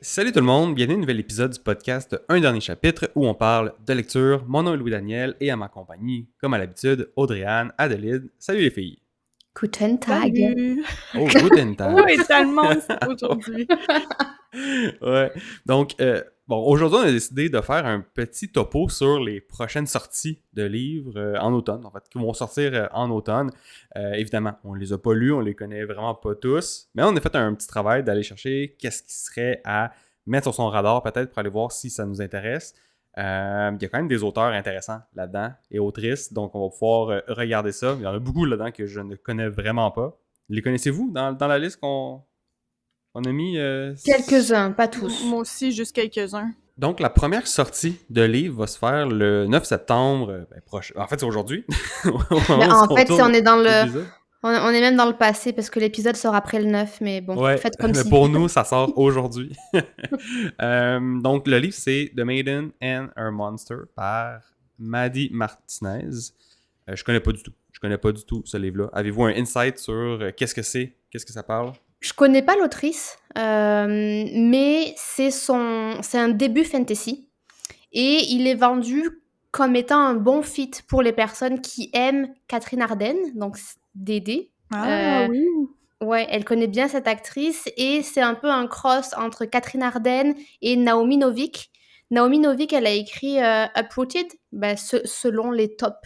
Salut tout le monde, bienvenue à un nouvel épisode du podcast Un dernier chapitre où on parle de lecture. Mon nom est Louis-Daniel et à ma compagnie, comme à l'habitude, Audrey-Anne, Adelide. Salut les filles! Guten Tag. Salut! Oh, guten Où Tag! est le monde aujourd'hui? Ouais, donc, aujourd'hui on a décidé de faire un petit topo sur les prochaines sorties de livres en automne, en fait, qui vont sortir en automne. Évidemment, on les a pas lus, on les connaît vraiment pas tous, mais on a fait un petit travail d'aller chercher qu'est-ce qui serait à mettre sur son radar peut-être pour aller voir si ça nous intéresse. Il y a quand même des auteurs intéressants là-dedans et autrices, donc on va pouvoir regarder ça. Il y en a beaucoup là-dedans que je ne connais vraiment pas. Les connaissez-vous dans la liste qu'on a mis? Quelques-uns, pas tous. Moi aussi, juste quelques-uns. Donc, la première sortie de livre va se faire le 9 septembre prochain. En fait, c'est aujourd'hui. En fait, on est dans le... On est même dans le passé parce que l'épisode sort après le 9, mais bon, ouais, faites comme mais si. pour nous, ça sort aujourd'hui. Donc, le livre, c'est The Maiden and Her Monster par Maddie Martinez. Je connais pas du tout. Je connais pas du tout ce livre-là. Avez-vous un insight sur qu'est-ce que c'est? Qu'est-ce que ça parle? Je connais pas l'autrice, mais c'est un début fantasy. Et il est vendu comme étant un bon fit pour les personnes qui aiment Catherine Arden, donc Dédé. Ah oui! Ouais, elle connaît bien cette actrice et c'est un peu un cross entre Catherine Arden et Naomi Novik. Naomi Novik, elle a écrit Uprooted, selon les top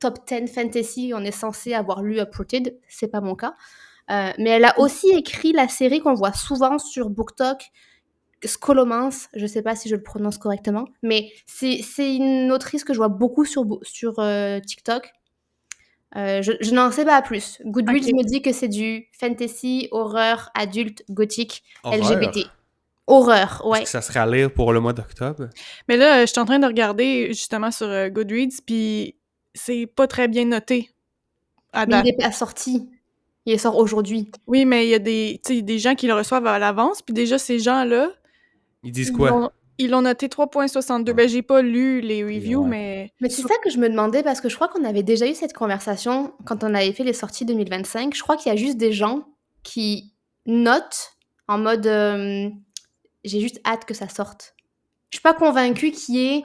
10 fantasy, on est censé avoir lu Uprooted, c'est pas mon cas. Mais elle a aussi écrit la série qu'on voit souvent sur BookTok, Scholomance, je sais pas si je le prononce correctement, mais c'est une autrice que je vois beaucoup sur TikTok. Je n'en sais pas plus. Goodreads me dit que c'est du fantasy, horreur, adulte, gothique, Horreur. LGBT. Horreur, ouais. Est-ce que ça serait à lire pour le mois d'octobre? Mais là, je suis en train de regarder justement sur Goodreads, puis c'est pas très bien noté à Mais date. il n'est pas sorti. Il sort aujourd'hui. Oui, mais il y a des gens qui le reçoivent à l'avance, puis déjà, ces gens-là... Ils disent quoi? Ils l'ont noté 3.62. Ben, j'ai pas lu les reviews, ouais. mais... Mais c'est ça que je me demandais, parce que je crois qu'on avait déjà eu cette conversation quand on avait fait les sorties 2025. Je crois qu'il y a juste des gens qui notent en mode j'ai juste hâte que ça sorte. Je suis pas convaincue qu'il y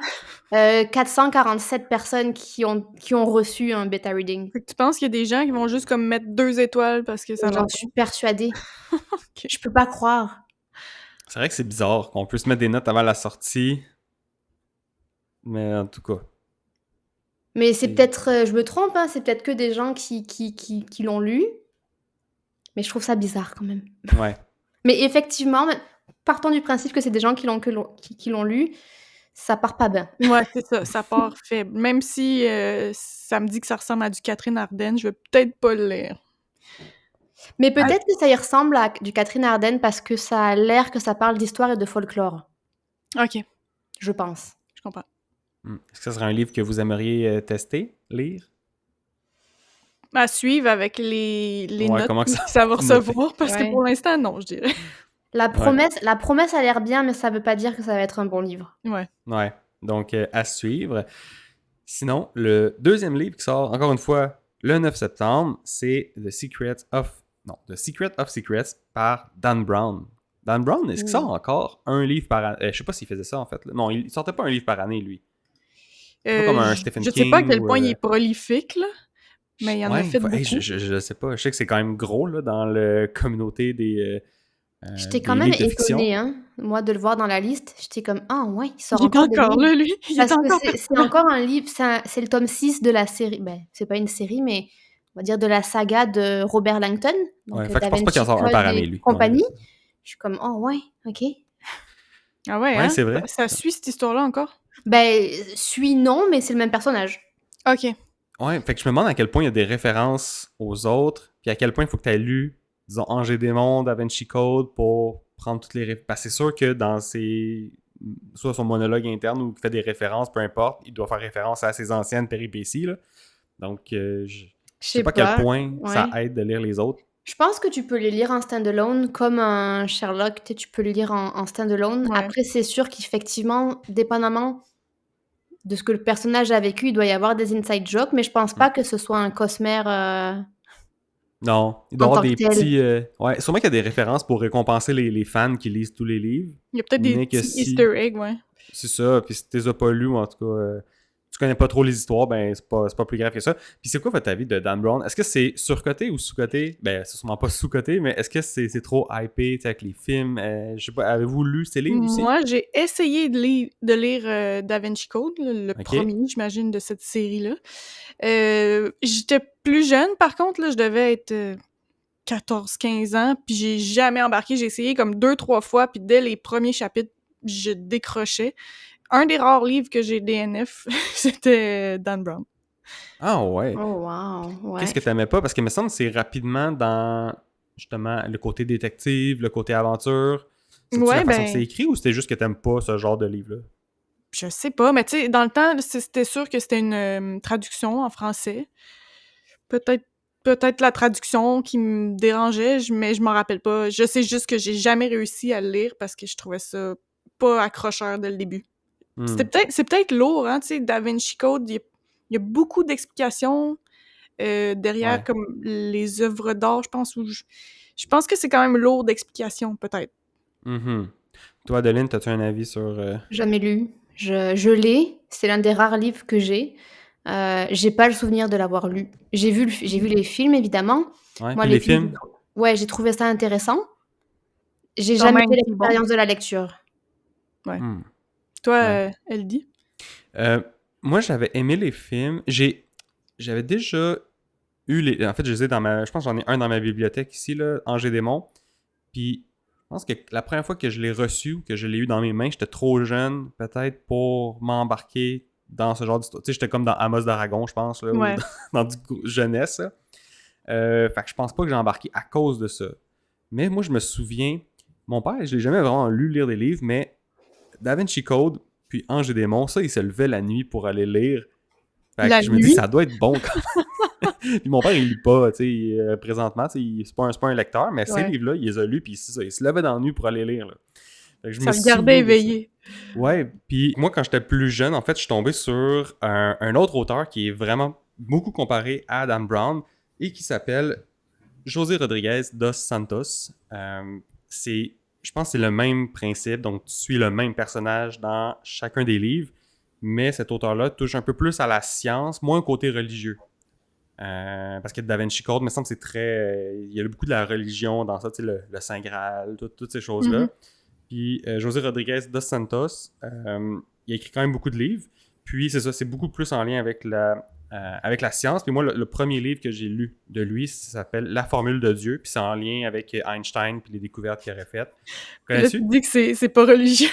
ait 447 personnes qui ont reçu un bêta reading. Fait que tu penses qu'il y a des gens qui vont juste comme mettre 2 étoiles parce que ça va... J'en suis persuadée. Ok. Je peux pas croire. C'est vrai que c'est bizarre qu'on puisse mettre des notes avant la sortie. Mais en tout cas. Mais c'est peut-être... je me trompe, hein, c'est peut-être que des gens qui l'ont lu. Mais je trouve ça bizarre quand même. Ouais. Mais effectivement, partant du principe que c'est des gens qui l'ont lu, ça part pas bien. Ouais, c'est ça, ça part faible. Même si ça me dit que ça ressemble à du Catherine Arden, je vais peut-être pas le lire. Mais peut-être que ça y ressemble à du Catherine Arden parce que ça a l'air que ça parle d'histoire et de folklore. Ok, Je pense. je comprends. Est-ce que ça serait un livre que vous aimeriez tester, lire? À suivre avec les notes comment que que ça va recevoir, parce Ouais. que pour l'instant, non, je dirais. La promesse a l'air bien, mais ça veut pas dire que ça va être un bon livre. Ouais. Ouais. Donc, à suivre. Sinon, le deuxième livre qui sort, encore une fois, le 9 septembre, c'est The Secret of Secrets par Dan Brown. Dan Brown, est-ce qu'il sort encore un livre par année? Je sais pas s'il faisait ça, en fait. Non, il sortait pas un livre par année, lui. C'est pas comme un Stephen je King sais pas à quel ou, point il est prolifique, là, mais il en a ouais, fait beaucoup. je sais pas. Je sais que c'est quand même gros là, dans la communauté des J'étais quand des même livres de fiction. étonnée, hein, moi, de le voir dans la liste. J'étais comme, ah ouais, il sort Il est encore des encore livres. là, lui! Il est Parce que encore c'est encore un livre, c'est le tome 6 de la série. Ben, c'est pas une série, mais on va dire de la saga de Robert Langton. Donc, Ouais, fait que je pense pas qu'il en sort un par année, lui. Compagnie. Ouais, Je suis comme, oh ouais, ok. Ah ouais, ouais, hein? c'est vrai. Ça suit cette histoire-là encore? Ben, non, mais c'est le même personnage. Ok. Ouais, fait que je me demande à quel point il y a des références aux autres, puis à quel point il faut que tu aies lu, disons, Angers des Mondes, Da Vinci Code pour prendre toutes les références. Parce que c'est sûr que dans soit son monologue interne ou qu'il fait des références, peu importe, il doit faire référence à ses anciennes péripéties, là. Donc, je sais pas à quel point ça aide de lire les autres. Je pense que tu peux les lire en standalone, comme un Sherlock, tu peux le lire en standalone. Ouais. Après, c'est sûr qu'effectivement, dépendamment de ce que le personnage a vécu, il doit y avoir des inside jokes, mais je pense pas que ce soit un cosmère... Non, il doit y en avoir tant des que tel. petits... Ouais, sûrement qu'il y a des références pour récompenser les fans qui lisent tous les livres, Il y a peut-être des mais que petits si... easter eggs, ouais. C'est ça, puis si tu les as pas lus, ou en tout cas, tu connais pas trop les histoires, ben c'est pas plus grave que ça. Puis c'est quoi votre avis de Dan Brown? Est-ce que c'est surcoté ou sous-coté? Ben, c'est sûrement pas sous-coté, mais est-ce que c'est trop hypé, tu sais, avec les films? Je sais pas, avez-vous lu ces livres aussi? Moi, j'ai essayé de lire Da Vinci Code, le Ok. premier, j'imagine, de cette série-là. J'étais plus jeune, par contre, là, je devais être 14-15 ans, puis j'ai jamais embarqué. J'ai essayé comme 2-3 fois, puis dès les premiers chapitres, je décrochais. Un des rares livres que j'ai DNF, c'était Dan Brown. Ah ouais. Oh, wow. Qu'est-ce Ouais. que t'aimais pas? Parce qu'il me semble que c'est rapidement dans, justement, le côté détective, le côté aventure. C'est-tu la Ouais, façon que c'est ben, écrit ou c'était juste que t'aimes pas ce genre de livre-là? je sais pas, mais tu sais, dans le temps, c'était sûr que c'était une traduction en français. Peut-être peut-être la traduction qui me dérangeait, mais je m'en rappelle pas. Je sais juste que j'ai jamais réussi à le lire parce que je trouvais ça pas accrocheur dès le début. Hmm. C'est peut-être lourd, hein, tu sais, Da Vinci Code, il y a beaucoup d'explications derrière Ouais. comme les œuvres d'art, je pense, je pense que c'est quand même lourd d'explications, peut-être. Mhm. Toi, Adeline, t'as-tu un avis sur... Jamais lu. Je l'ai, c'est l'un des rares livres que j'ai. J'ai pas le souvenir de l'avoir lu. J'ai vu les films, évidemment. Ouais, Moi, puis les les films, films? ouais, j'ai trouvé ça intéressant. J'ai Quand jamais même, fait c'est bon. l'expérience de la lecture. Ouais. Hmm. Toi, Ouais. elle dit? Euh, Moi, j'avais aimé les films. J'avais déjà eu les... En fait, je les ai dans ma... Je pense que j'en ai un dans ma bibliothèque ici, là, Angers Démon. Puis, je pense que la première fois que je l'ai reçu, ou que je l'ai eu dans mes mains, j'étais trop jeune, peut-être, pour m'embarquer dans ce genre d'histoire. Tu sais, j'étais comme dans Amos d'Aragon, je pense, là, ou Ouais. dans du jeunesse. Là. Fait que je pense pas que j'ai embarqué à cause de ça. Mais moi, je me souviens... Mon père, je l'ai jamais vraiment lu lire des livres, mais Da Vinci Code, puis Ange et Démons, ça, il se levait la nuit pour aller lire. Fait La que je me dis, nuit? ça doit être bon quand même. Puis mon père, il lit pas, tu sais, présentement, tu sais, c'est pas un lecteur, mais ces Ouais. livres-là, il les a lus, puis c'est ça, il se levait dans la nuit pour aller lire, là. Fait que je Ça me le gardait souviens de ça. éveillé. Ouais, puis moi, quand j'étais plus jeune, en fait, je suis tombé sur un autre auteur qui est vraiment beaucoup comparé à Dan Brown et qui s'appelle José Rodriguez dos Santos. Je pense que c'est le même principe, donc tu suis le même personnage dans chacun des livres, mais cet auteur-là touche un peu plus à la science, moins au côté religieux. Parce que Da Vinci Code, il me semble que c'est très... il y a beaucoup de la religion dans ça, tu sais, le Saint Graal, toutes ces choses-là. Mhm. Puis José Rodriguez dos Santos, il a écrit quand même beaucoup de livres. Puis c'est ça, c'est beaucoup plus en lien avec la science. Puis moi, le premier livre que j'ai lu de lui, ça s'appelle La formule de Dieu. Puis c'est en lien avec Einstein puis les découvertes qu'il aurait faites. Puis là, tu Connais-tu? te dis que c'est pas religieux.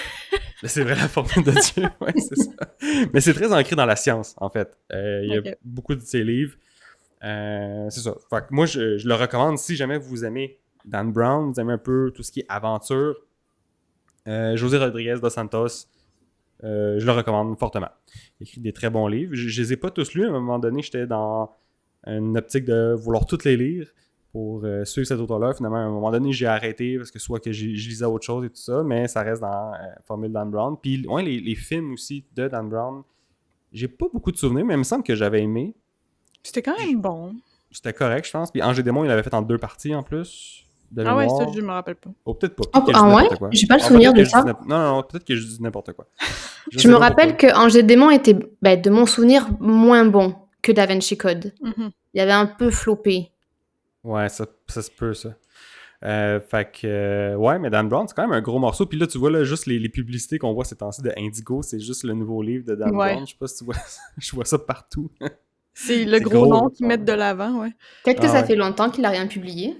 C'est vrai, la formule de Dieu. Ouais, c'est ça. Mais c'est très ancré dans la science, en fait. Il y a Ok. beaucoup de ses livres. C'est ça. Fait que moi, je le recommande si jamais vous aimez Dan Brown, vous aimez un peu tout ce qui est aventure. José Rodriguez dos Santos, je le recommande fortement. Il écrit des très bons livres. Je les ai pas tous lus. À un moment donné, j'étais dans une optique de vouloir tous les lire pour suivre cet auteur-là. Finalement, à un moment donné, j'ai arrêté parce que soit que je lisais autre chose et tout ça, mais ça reste dans Formule Dan Brown. Puis, ouais, les films aussi de Dan Brown, j'ai pas beaucoup de souvenirs, mais il me semble que j'avais aimé. C'était quand même bon. C'était correct, je pense. Puis Angers Démon, il l'avait fait en 2 parties en plus, de Ah ouais, ça, mémoire. je me rappelle pas. Oh, peut-être pas. Oh, Peut-être que je ah dis ouais? n'importe quoi. J'ai pas le Ah, souvenir peut-être de que je dis ça. non, peut-être que je dis n'importe quoi. Je sais me pas rappelle pourquoi. que Angers Démon était, de mon souvenir, moins bon que Da Vinci Code. Mhm. Il avait un peu floppé. Ouais, ça se peut, ça. Fait que, ouais, mais Dan Brown, c'est quand même un gros morceau. Puis là, tu vois, là, juste les publicités qu'on voit ces temps-ci de Indigo, c'est juste le nouveau livre de Dan Ouais. Brown. Je sais pas si tu vois, je vois ça partout. C'est le C'est gros gros, nom là. qu'ils mettent de l'avant, ouais. Peut-être que Ah ça ouais. fait longtemps qu'il a rien publié.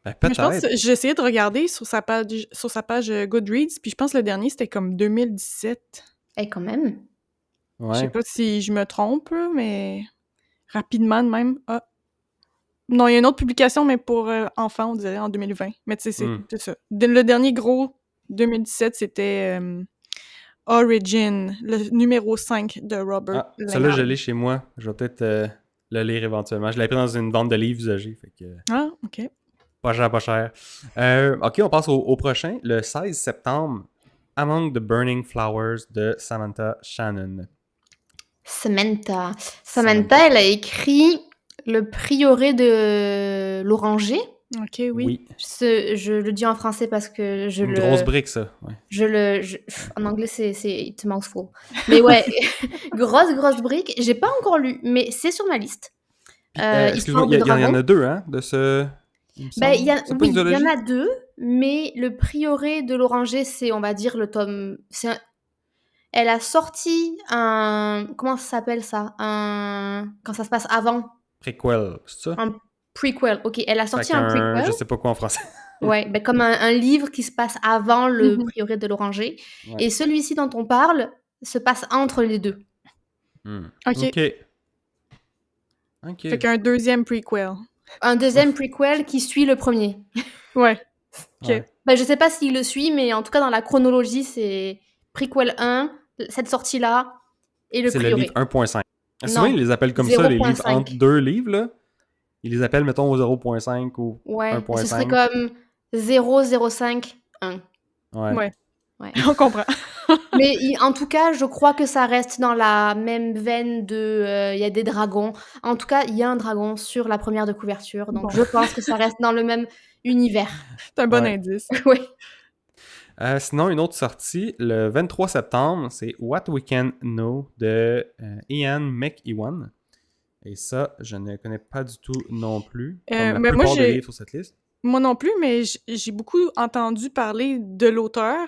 Ben, Mais je pense peut-être. que j'ai essayé de regarder sur sa page Goodreads, puis je pense que le dernier, c'était comme 2017. Eh, quand même. Je sais Ouais. pas si je me trompe, là, mais rapidement de même. Ah. Non, il y a une autre publication, mais pour enfants, on dirait, en 2020. Mais tu sais, Hmm. c'est ça. Le dernier gros 2017, c'était Origin, le numéro 5 de Robert Ah, celui-là, je Langdon. l'ai chez moi. Je vais peut-être le lire éventuellement. Je l'ai pris dans une vente de livres usagés. Fait que, Ah, ok. pas cher, pas cher. Ok, on passe au prochain. Le 16 septembre, Among the Burning Flowers de Samantha Shannon. Samantha, elle a écrit Le prieuré de l'oranger. OK, oui. Oui. Je le dis en français parce que Une grosse brique, ça. Ouais. en anglais, c'est It's a mouthful. Mais ouais, grosse brique. J'ai pas encore lu, mais c'est sur ma liste. Puis, Histoire excuse-moi, de il y en dragon. a deux, hein, de ce... il me Ben, semble. C'est pas oui, une il y en duologie? a deux, mais le prieuré de l'oranger, c'est, on va dire, le tome... Elle a sorti un... Comment ça s'appelle ça? Quand ça se passe avant. Préquel, c'est ça? Un prequel. Ok, elle a Fait sorti un qu'un... prequel. Je sais pas quoi en français. Ouais, ben comme un livre qui se passe avant le Mhm. prieuré de l'oranger. Ouais. Et celui-ci dont on parle se passe entre les deux. OK. OK. Fait qu'un deuxième prequel. Un deuxième prequel qui suit le premier. Ouais. OK. Ouais. Ben, je sais pas s'il le suit, mais en tout cas, dans la chronologie, c'est prequel 1, cette sortie-là, et le C'est le prieuré. livre 1.5. Souvent, Non, ils les appellent comme ça, les livres 0.5. entre deux livres, là. Ils les appellent, mettons, au 0.5 ou Ouais, ce serait 1.5. comme 005 1. Ouais. Ouais. Ouais. On comprend. Mais en tout cas, je crois que ça reste dans la même veine de... Il y a des dragons. En tout cas, il y a un dragon sur la première de couverture. Donc, Bon. je pense que ça reste dans le même univers. C'est un bon Ouais. indice. Oui. Sinon, une autre sortie, le 23 septembre, c'est What We Can Know de Ian McEwan. Et ça, je ne connais pas du tout non plus, comme la mais moi, plupart des livres sur cette liste. Moi non plus, mais j'ai beaucoup entendu parler de l'auteur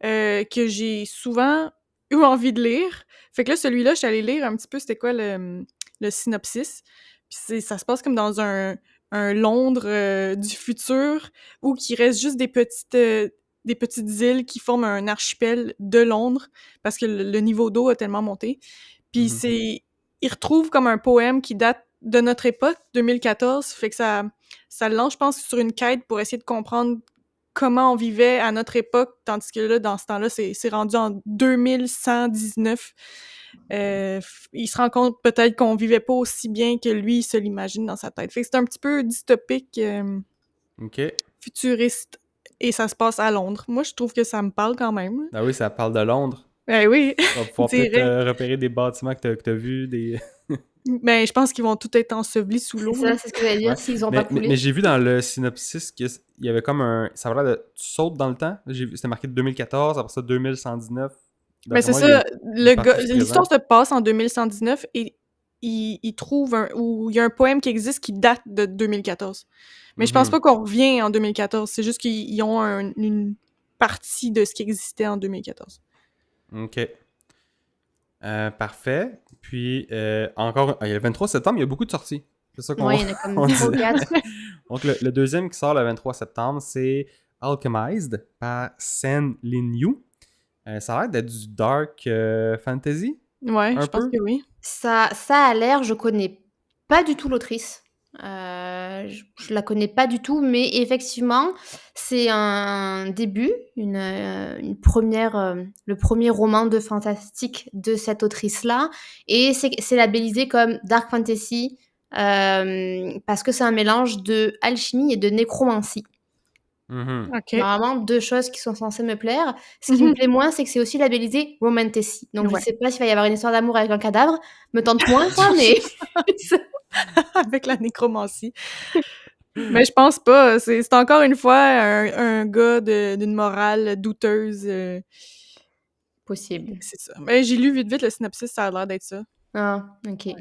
que j'ai souvent eu envie de lire. Fait que là, celui-là, je suis allée lire un petit peu c'était quoi le synopsis. Puis ça se passe comme dans un Londres du futur où il reste juste des petites îles qui forment un archipel de Londres parce que le niveau d'eau a tellement monté. Puis Mhm. il retrouve comme un poème qui date de notre époque, 2014, fait que ça le lance, je pense, sur une quête pour essayer de comprendre comment on vivait à notre époque, tandis que là, dans ce temps-là, c'est rendu en 2119. Il se rend compte peut-être qu'on vivait pas aussi bien que lui, il se l'imagine dans sa tête. Fait que c'est un petit peu dystopique, OK. futuriste, et ça se passe à Londres. Moi, je trouve que ça me parle quand même. Ah oui, ça parle de Londres. Ben oui, Tu vas pouvoir peut-être direct. repérer des bâtiments que t'as vus, des... Ben, je pense qu'ils vont tous être ensevelis sous C'est l'eau. ça, là. c'est ce que j'allais dire, Ouais. s'ils ont pas Mais coulé. j'ai vu dans le synopsis qu'il y avait comme un... Ça va l'air de... Tu sautes dans le temps. J'ai vu, c'était marqué 2014, après ça 2119. Ben, c'est D'après moi, ça. il est parti du L'histoire présent. se passe en 2119 et il trouve ou il y a un poème qui existe qui date de 2014. Mais je pense Mhm. pas qu'on revient en 2014. C'est juste qu'ils ont une partie de ce qui existait en 2014. OK. Parfait. Puis, encore, il y a le 23 septembre, il y a beaucoup de sorties. C'est ça qu'on Ouais, il y en a comme on 3 ou dit. 4. Donc, le deuxième qui sort le 23 septembre, c'est Alchemized par Sen Lin Yu. Ça a l'air d'être du dark fantasy, Ouais, un je pense peu. que oui. Ça a l'air, je connais pas du tout l'autrice. Je la connais pas du tout, mais effectivement, c'est un début, une première, le premier roman de fantastique de cette autrice-là, et c'est labellisé comme dark fantasy parce que c'est un mélange de alchimie et de nécromancie. Mhm. OK. Normalement, 2 choses qui sont censées me plaire. Ce qui me plaît moins, c'est que c'est aussi labellisé romantasy. Donc je Ouais. sais pas s'il va y avoir une histoire d'amour avec un cadavre. Me tente moins ça, mais Avec la nécromancie. Mais je pense pas. C'est encore une fois un gars d'une morale douteuse. possible. C'est ça. Mais j'ai lu vite le synopsis, ça a l'air d'être ça. Ah, OK. Ouais.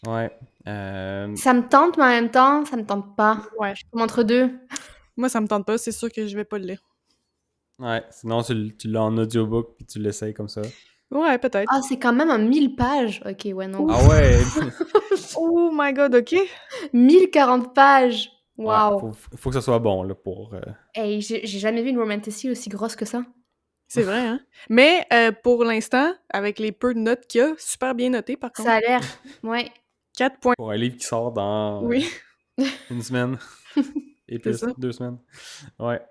Ouais. Ça me tente, mais en même temps, ça me tente pas. Ouais. Je suis comme entre 2. Moi, ça me tente pas. C'est sûr que je vais pas le lire. Ouais. Sinon, tu l'as en audiobook puis tu l'essayes comme ça. Ouais, peut-être. Ah, c'est quand même un 1000 pages. OK, ouais, non. Ah ouais! Oh my god, OK. 1040 pages. Ouais, Waouh. faut que ça soit bon, là, pour... Hey, j'ai jamais vu une romantasy aussi grosse que ça. C'est vrai, hein? Mais pour l'instant, avec les peu de notes qu'il y a, super bien noté, par contre. Ça a l'air. Ouais. 4 points. Pour un livre qui sort dans Oui, une semaine et c'est plus, ça. 2 semaines. Ouais.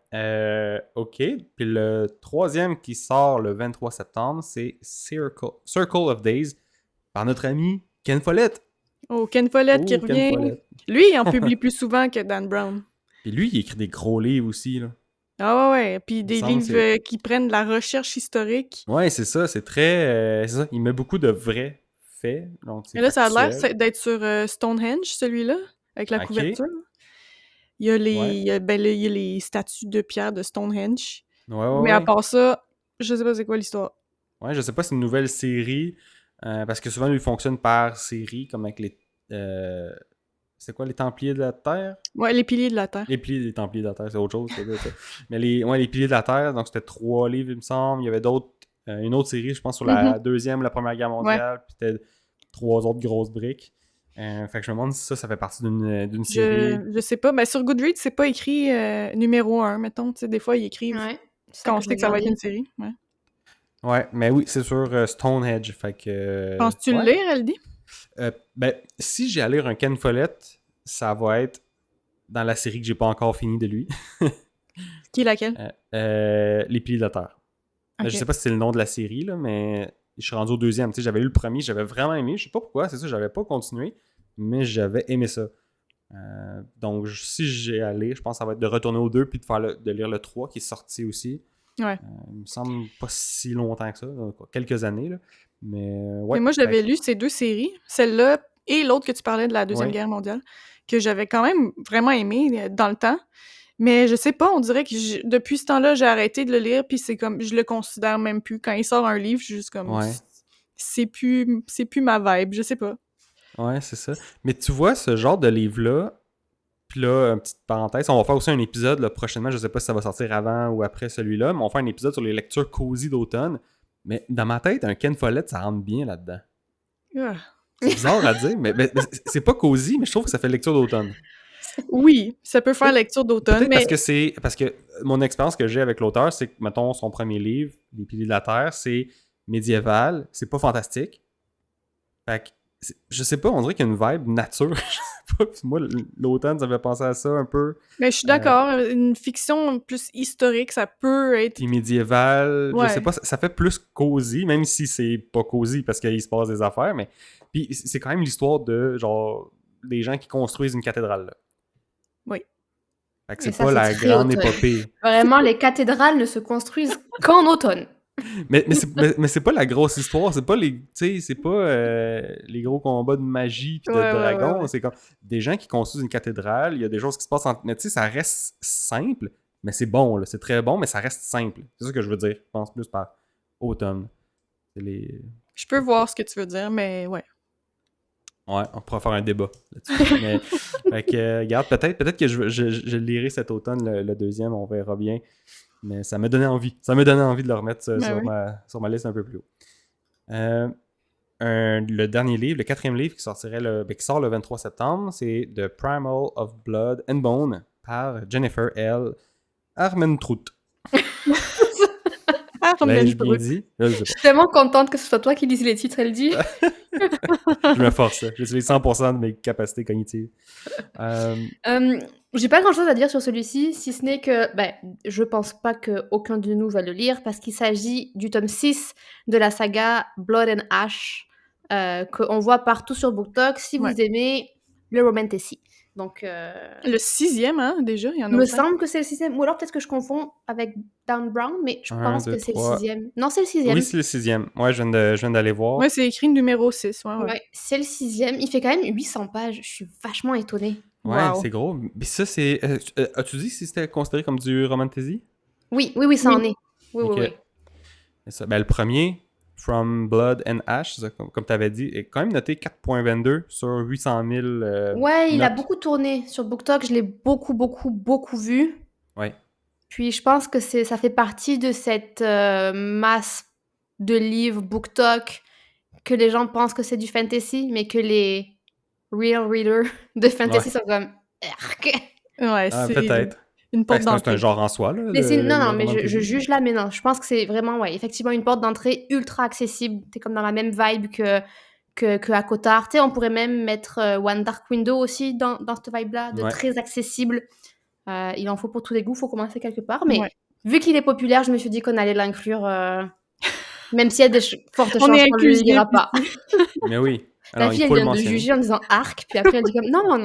OK. Puis le troisième qui sort le 23 septembre, c'est Circle of Days par notre ami Ken Follett. Oh, Ken Follett qui Oh, Ken revient. Follett. Lui, il en publie plus souvent que Dan Brown. Puis lui, il écrit des gros livres aussi, là. Ah ouais. Puis Il des semble, livres c'est... qui prennent de la recherche historique. Ouais, c'est ça. C'est très... c'est ça. Il met beaucoup de vrais faits. Donc, c'est Et là, ça a l'air factuel. d'être sur Stonehenge, celui-là. avec la Ok. couverture. Il y a les, Ouais. il y a, il y a les statues de pierre de Stonehenge. Ouais, Mais à ouais. part ça, je sais pas c'est quoi l'histoire. Ouais, je sais pas si c'est une nouvelle série, parce que souvent, lui, il fonctionne par série, comme avec les... c'est quoi, les Templiers de la Terre? Ouais, les piliers de la Terre. Les piliers des Templiers de la Terre, c'est autre chose. Ça. Mais les Piliers de la Terre, donc c'était 3 livres, il me semble. Il y avait d'autres, une autre série, je pense, sur la Deuxième, la Première Guerre mondiale, puis c'était 3 autres grosses briques. Fait que je me demande si ça fait partie d'une série. Je sais pas. Ben, sur Goodreads, c'est pas écrit numéro 1, mettons. Tu sais, des fois, ils écrivent Ouais, c'est ça quand on que je sait que ça va être regardais. une série. Ouais. Ouais, mais oui, c'est sur Stonehenge. Fait que. Penses-tu le Ouais. lire, elle dit? Ben, si j'ai à lire un Ken Follett, ça va être dans la série que j'ai pas encore fini de lui. Qui est laquelle? Les Piliers de la Terre. Ok. Je sais pas si c'est le nom de la série, là, mais je suis rendu au deuxième. Tu sais, j'avais lu le premier, j'avais vraiment aimé. Je sais pas pourquoi, c'est ça, j'avais pas continué, mais j'avais aimé ça. Donc, si j'ai à lire, je pense que ça va être de retourner au 2 puis de lire le 3 qui est sorti aussi. Ouais. Il me semble pas si longtemps que ça, donc, quelques années. Là. Mais ouais. Mais moi, j'avais lu ces deux séries, celle-là et l'autre que tu parlais de la Deuxième Ouais. Guerre mondiale, que j'avais quand même vraiment aimé dans le temps. Mais je sais pas, on dirait que depuis ce temps-là, j'ai arrêté de le lire, puis c'est comme, je le considère même plus. Quand il sort un livre, je suis juste comme, Ouais. c'est plus ma vibe, je sais pas. Ouais, c'est ça. Mais tu vois, ce genre de livre-là, puis là, une petite parenthèse, on va faire aussi un épisode là, prochainement, je sais pas si ça va sortir avant ou après celui-là, mais on va faire un épisode sur les lectures cosy d'automne. Mais dans ma tête, un Ken Follett, ça rentre bien là-dedans. Ah. C'est bizarre à dire, mais c'est pas cosy, mais je trouve que ça fait lecture d'automne. Oui, ça peut faire lecture d'automne, Peut-être mais... parce que mon expérience que j'ai avec l'auteur, c'est que, mettons, son premier livre, Les Piliers de la Terre, c'est médiéval, c'est pas fantastique. Fait que, je sais pas, on dirait qu'il y a une vibe nature. Je sais pas, puis moi, l'automne, ça me fait penser à ça un peu. Mais je suis d'accord, une fiction plus historique, ça peut être... Puis médiéval, je Ouais. sais pas, ça fait plus cosy, même si c'est pas cosy parce qu'il se passe des affaires, mais puis c'est quand même l'histoire de, genre, des gens qui construisent une cathédrale, là. Oui. Fait que Et c'est ça, pas c'est la très grande automne. épopée. Vraiment, les cathédrales ne se construisent qu'en automne. Mais c'est pas la grosse histoire, c'est pas les, tu sais, c'est pas les gros combats de magie pis de dragons, c'est comme des gens qui construisent une cathédrale, il y a des choses qui se passent mais tu sais, ça reste simple, mais c'est bon, là, c'est très bon, mais ça reste simple. C'est ça que je veux dire, je pense plus par automne. C'est les... Je peux voir ce que tu veux dire, mais ouais. Ouais, on pourra faire un débat là-dessus. Mais, fait que, regarde, peut-être que je lirai cet automne le deuxième, on verra bien. Mais ça m'a donné envie. Ça m'a donné envie de le remettre sur ma liste un peu plus haut. Le dernier livre, le 4e livre qui sort le 23 septembre, c'est The Primal of Blood and Bone par Jennifer L. Armentrout. L'ai-je bien dit? Je sais Je suis tellement contente que ce soit toi qui lises les titres, elle dit. pas. Je me force. J'utilise 100% de mes capacités cognitives. J'ai pas grand chose à dire sur celui-ci, si ce n'est que je pense pas qu'aucun de nous va le lire parce qu'il s'agit du tome 6 de la saga Blood and Ash qu'on voit partout sur BookTok si vous aimez le romantasy. Donc, le 6e, hein, déjà, il y en a me 5. semble que c'est le 6e, ou alors peut-être que je confonds avec Dan Brown, mais je pense que c'est le 6e. Non, c'est le 6e. Oui, c'est le 6e. Ouais, je viens d'aller voir. Ouais, c'est écrit numéro 6. Ouais, c'est le 6e. Il fait quand même 800 pages. Je suis vachement étonnée. Ouais, c'est gros. Mais ça, c'est... as-tu dit si c'était considéré comme du romantasy? Oui, ça en est. Oui. Et ça, le premier, From Blood and Ash, ça, comme tu avais dit, est quand même noté 4.22 sur 800 000 ouais, il notes. a beaucoup tourné sur BookTok. Je l'ai beaucoup vu. Ouais. Puis je pense que ça fait partie de cette masse de livres BookTok que les gens pensent que c'est du fantasy, mais que les real readers de fantasy sont comme... Ouais, c'est peut-être. Une porte d'entrée. C'est un genre en soi, là. Non, mais je juge là, mais non. Je pense que c'est vraiment, effectivement, une porte d'entrée ultra accessible. T'es comme dans la même vibe que ACOTAR. Tu sais, on pourrait même mettre One Dark Window aussi dans cette vibe-là, de très accessible. Il en faut pour tous les goûts, faut commencer quelque part. Mais vu qu'il est populaire, je me suis dit qu'on allait l'inclure, même s'il y a des fortes chances qu'on ne le lira pas. Mais oui. Alors, la fille, elle vient de juger en disant arc, puis après, elle dit comme non.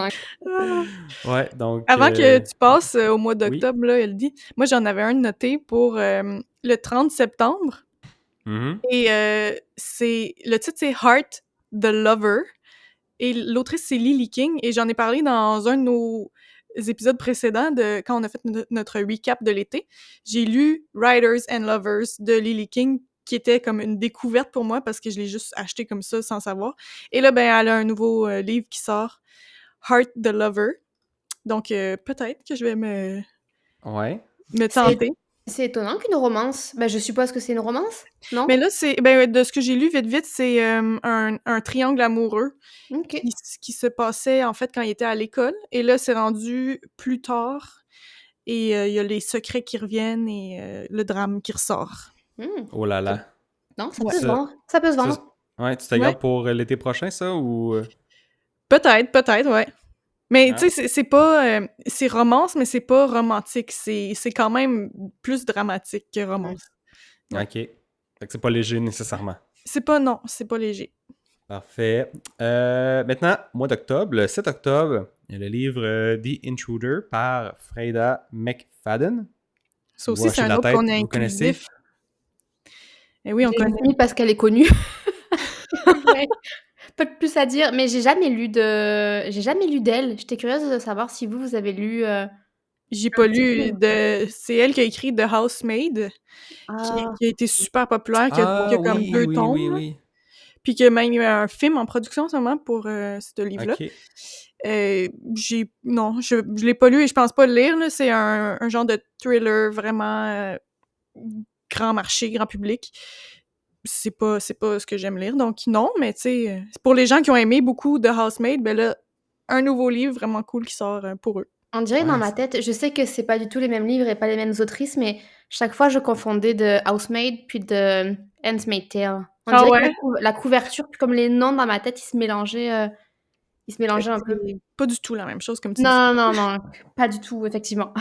Ouais, donc... Avant que tu passes au mois d'octobre, là, elle dit... Moi, j'en avais un noté pour le 30 septembre. Mm-hmm. Et le titre, c'est Heart the Lover. Et l'autrice, c'est Lily King. Et j'en ai parlé dans un de nos épisodes précédents quand on a fait notre recap de l'été. J'ai lu Writers and Lovers de Lily King, qui était comme une découverte pour moi parce que je l'ai juste acheté comme ça sans savoir. Et là, ben, elle a un nouveau livre qui sort, Heart the Lover. Donc, peut-être que je vais me tenter. C'est étonnant qu'une romance. Ben, je suppose que c'est une romance, non? Mais là, de ce que j'ai lu vite, c'est un triangle amoureux qui se passait, en fait, quand il était à l'école. Et là, c'est rendu plus tard. Et il y a les secrets qui reviennent et le drame qui ressort. Oh là là. Non, ça peut se vendre. Ça peut se vendre. Ouais, tu te gardes pour l'été prochain, ça, ou... Peut-être, ouais. Mais tu sais, c'est pas... c'est romance, mais c'est pas romantique. C'est quand même plus dramatique que romance. Ouais. OK. Fait que c'est pas léger, nécessairement. C'est pas léger. Parfait. Maintenant, mois d'octobre, le 7 octobre, il y a le livre The Intruder par Freda McFadden. Ça aussi, c'est un autre qu'on a inclusif. Eh oui, on connaît. Oui, parce qu'elle est connue. Pas de plus à dire, mais j'ai jamais lu d'elle. J'étais curieuse de savoir si vous avez lu. J'ai pas lu c'est elle qui a écrit The Housemaid, qui a été super populaire, qui a comme 2 tomes. Oui. Puis qu'il y a même un film en production en ce moment pour ce livre-là. Okay. Je l'ai pas lu et je pense pas le lire. Là. C'est un genre de thriller vraiment grand marché, grand public. C'est pas ce que j'aime lire, donc non, mais tu sais, pour les gens qui ont aimé beaucoup The Housemaid, ben là, un nouveau livre vraiment cool qui sort pour eux. On dirait dans ma tête, je sais que c'est pas du tout les mêmes livres et pas les mêmes autrices, mais chaque fois je confondais de Housemaid puis de Handmaid's Tale. On dirait que la couverture, puis comme les noms dans ma tête, ils se mélangeaient un peu. Pas du tout la même chose comme tu dis. Non, pas du tout, effectivement.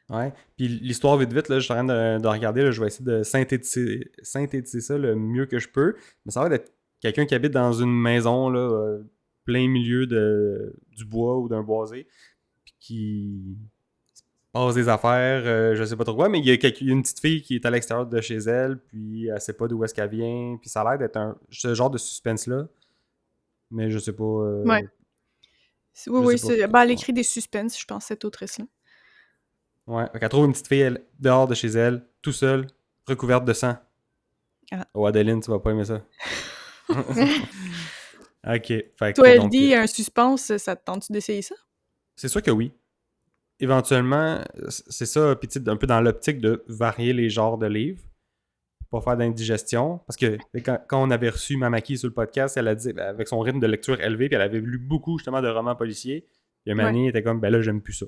Ouais, puis l'histoire vite, là, je suis en train de regarder, là, je vais essayer de synthétiser ça le mieux que je peux. Mais ça va être quelqu'un qui habite dans une maison, là, plein milieu du bois ou d'un boisé, puis qui passe des affaires, je sais pas trop quoi, mais il y a une petite fille qui est à l'extérieur de chez elle, puis elle sait pas d'où est-ce qu'elle vient, puis ça a l'air d'être ce genre de suspense-là, mais je sais pas... ouais. Oui, elle écrit des suspens, je pense, cette autrice-là. Ouais, elle trouve une petite fille dehors de chez elle, tout seule, recouverte de sang. Ah. Oh, Adeline, tu vas pas aimer ça. OK. Fait toi, elle dit un suspense, ça te tente-tu d'essayer ça? C'est sûr que oui. Éventuellement, c'est ça, puis un peu dans l'optique de varier les genres de livres, pour pas faire d'indigestion. Parce que quand on avait reçu Mamaki sur le podcast, elle a dit, avec son rythme de lecture élevé, puis elle avait lu beaucoup justement de romans policiers, puis Mani était comme, ben là, j'aime plus ça.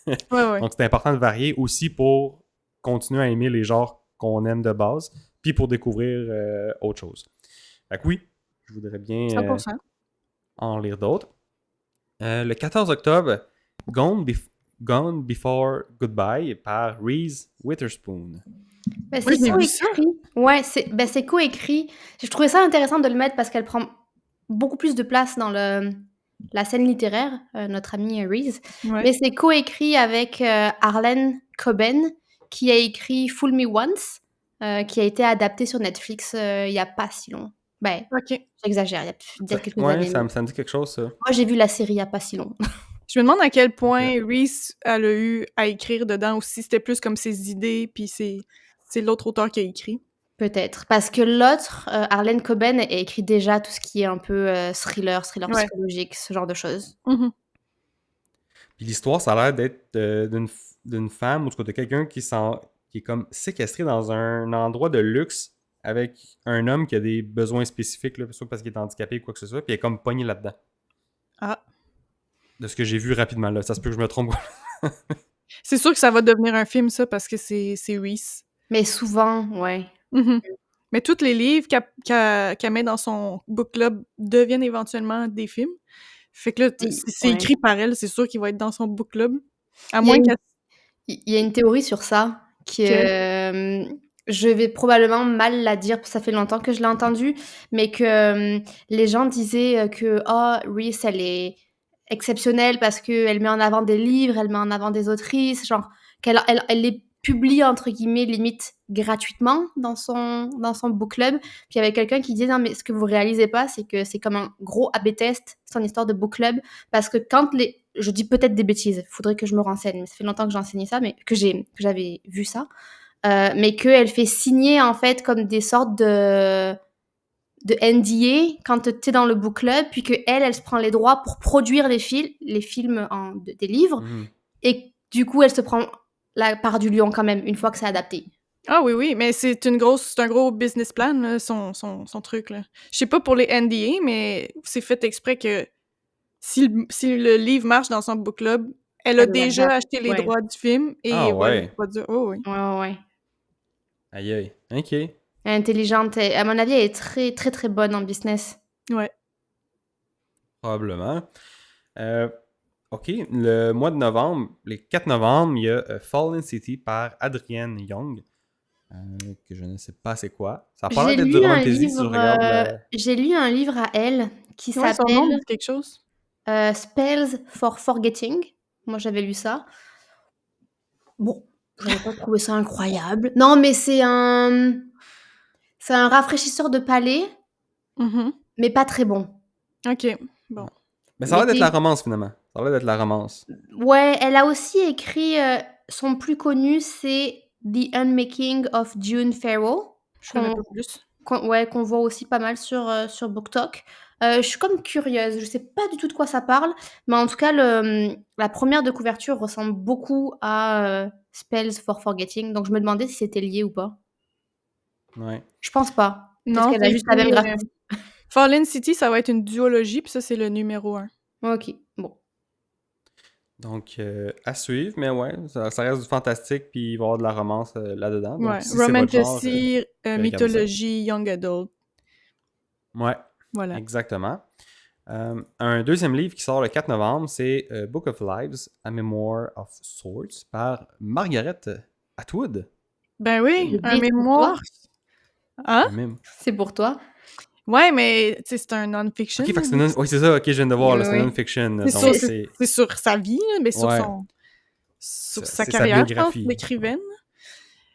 Ouais. Donc, c'est important de varier aussi pour continuer à aimer les genres qu'on aime de base, puis pour découvrir autre chose. Fait que oui, je voudrais bien en lire d'autres. Le 14 octobre, Gone Before Goodbye par Reese Witherspoon. Ben, c'est coécrit. Ouais, c'est coécrit. Je trouvais ça intéressant de le mettre parce qu'elle prend beaucoup plus de place dans la scène littéraire, notre amie Reese. Ouais. Mais c'est coécrit avec Harlan Coben, qui a écrit Fool Me Once, qui a été adapté sur Netflix il n'y a pas si long. Ben, j'exagère, il y a peut-être quelques années. Ça me dit quelque chose, ça. Moi, j'ai vu la série il n'y a pas si long. Je me demande à quel point Reese, elle a eu à écrire dedans aussi. C'était plus comme ses idées, puis c'est l'autre auteur qui a écrit. Peut-être. Parce que l'autre, Harlan Coben, a écrit déjà tout ce qui est un peu thriller psychologique, ce genre de choses. Mm-hmm. Puis l'histoire, ça a l'air d'être d'une femme, ou de quelqu'un qui est comme séquestré dans un endroit de luxe avec un homme qui a des besoins spécifiques, là, soit parce qu'il est handicapé ou quoi que ce soit, puis elle est comme pognée là-dedans. Ah. De ce que j'ai vu rapidement, là. Ça se peut que je me trompe. C'est sûr que ça va devenir un film, ça, parce que c'est Reese. Mais souvent, ouais. Mm-hmm. Mais tous les livres qu'elle met dans son book club deviennent éventuellement des films. Fait que là, c'est écrit par elle, c'est sûr qu'il va être dans son book club. À moins qu'elle... Il y a une théorie sur ça, je vais probablement mal la dire, parce que ça fait longtemps que je l'ai entendue, mais que les gens disaient que Reese, elle est exceptionnelle parce qu'elle met en avant des livres, elle met en avant des autrices, genre qu'elle est publie entre guillemets limite gratuitement dans son book club. Puis il y avait quelqu'un qui disait non mais ce que vous réalisez pas c'est que c'est comme un gros A/B test son histoire de book club parce que quand je dis peut-être des bêtises, faudrait que je me renseigne, mais ça fait longtemps que j'ai enseigné ça, mais que j'avais vu ça, mais qu'elle fait signer en fait comme des sortes de NDA quand t'es dans le book club, puis que elle se prend les droits pour produire les films des livres, et du coup elle se prend la part du lion quand même une fois que c'est adapté. Ah oui, mais c'est un gros business plan, là, son truc, là. Je sais pas pour les NDA, mais c'est fait exprès que si le livre marche dans son book club, elle a déjà acheté les droits du film et va le produire. Oh, oui. Ouais. Aïe. OK. Intelligente. À mon avis, elle est très, très, très bonne en business. Ouais. Probablement. OK. Le mois de novembre, les 4 novembre, il y a Fallen City par Adrienne Young. Que je ne sais pas c'est quoi. Ça a pas l'air d'être du romantasy si je regarde. J'ai lu un livre à elle qui s'appelle son nom dit quelque chose. Spells for Forgetting. Moi, j'avais lu ça. Bon, j'avais pas trouvé ça incroyable. Non, mais c'est un rafraîchisseur de palais, mais pas très bon. OK, bon. Mais ça a l'air d'être la romance, finalement. Ça a l'air d'être la romance. Ouais, elle a aussi écrit... son plus connu, c'est The Unmaking of June Farrow. Je connais pas plus. Qu'on voit aussi pas mal sur BookTok. Je suis comme curieuse, je sais pas du tout de quoi ça parle, mais en tout cas, la première de couverture ressemble beaucoup à Spells for Forgetting, donc je me demandais si c'était lié ou pas. Ouais. Je pense pas. Non, qu'elle a juste la même graphique. Fallen City, ça va être une duologie, puis ça, c'est le numéro 1. Ok, bon. Donc, à suivre, mais ouais, ça reste du fantastique, puis il va y avoir de la romance là-dedans. Donc, Ouais, si c'est votre genre, romantasy, mythologie, young adult. Ouais, voilà. Exactement. Un deuxième livre qui sort le 4 novembre, c'est Book of Lives, A Memoir of Sorts par Margaret Atwood. Ben oui, un mémoire. Hein? C'est pour toi. Ouais, mais c'est un non-fiction. Ok, oui, c'est ça, ok, je viens de voir, là, c'est non-fiction. C'est sur sa vie, mais sur sa carrière, je pense, d'écrivaine.